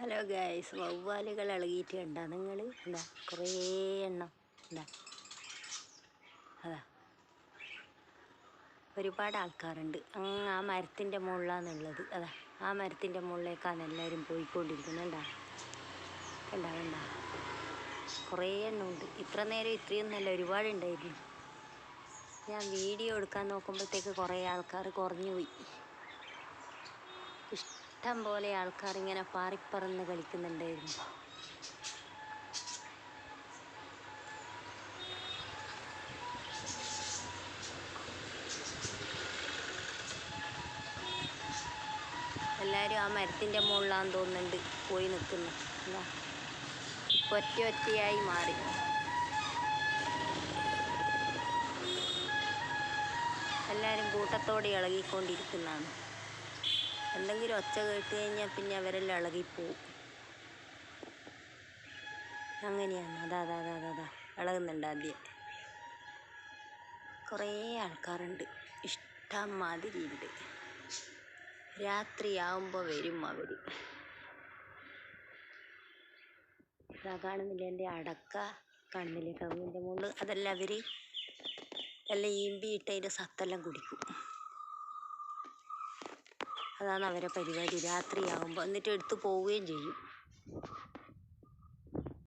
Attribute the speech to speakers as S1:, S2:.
S1: Hello guys, വവ്വാലുകൾ ഇളകിയിട്ട് കണ്ടാ നിങ്ങൾ? എന്താ കുറേ എണ്ണം എന്താ അതാ ഒരുപാട് ആൾക്കാരുണ്ട്. ആ മരത്തിൻ്റെ മുകളിലാണുള്ളത്. അതാ ആ മരത്തിൻ്റെ മുകളിലേക്കാണ് എല്ലാവരും പോയിക്കൊണ്ടിരിക്കുന്നത്. കണ്ടാ കുറേ എണ്ണം ഉണ്ട്. ഇത്ര നേരം ഇത്രയും നല്ല ഒരുപാടുണ്ടായിരുന്നു. ഞാൻ വീഡിയോ എടുക്കാൻ നോക്കുമ്പോഴത്തേക്ക് കുറേ ആൾക്കാർ കുറഞ്ഞു പോയി. ഇഷ്ടം പോലെ ആൾക്കാർ ഇങ്ങനെ പാറിപ്പറന്ന് കളിക്കുന്നുണ്ടായിരുന്നു. എല്ലാവരും ആ മരത്തിൻ്റെ മുകളിലാന്ന് തോന്നുന്നുണ്ട് പോയി നിൽക്കുന്നു. എന്താ ഇപ്പം ഒറ്റയായി മാറി. എല്ലാവരും കൂട്ടത്തോടെ ഇളകിക്കൊണ്ടിരിക്കുന്നതാണ്. എന്തെങ്കിലും ഒച്ച കേട്ട് കഴിഞ്ഞാൽ പിന്നെ അവരെല്ലാം ഇളകിപ്പോവും. അങ്ങനെയാണ്. അതാ ഇളകുന്നുണ്ട്. ആദ്യം കുറേ ആൾക്കാരുണ്ട്, ഇഷ്ടം മാതിരി ഉണ്ട്. രാത്രിയാവുമ്പോൾ വരും അവർ. ഇതാ കാണുന്നില്ല, എൻ്റെ അടക്ക കാണുന്നില്ലേ കവുങ്ങിൻ്റെ മുകളിൽ? അതെല്ലാം അവർ എല്ലാം ഈമ്പിയിട്ട് അതിൻ്റെ സത്തെല്ലാം കുടിക്കും. അതാണ് അവരെ പരിപാടി രാത്രിയാവുമ്പോൾ. എന്നിട്ട് എടുത്ത് പോവുകയും ചെയ്യും.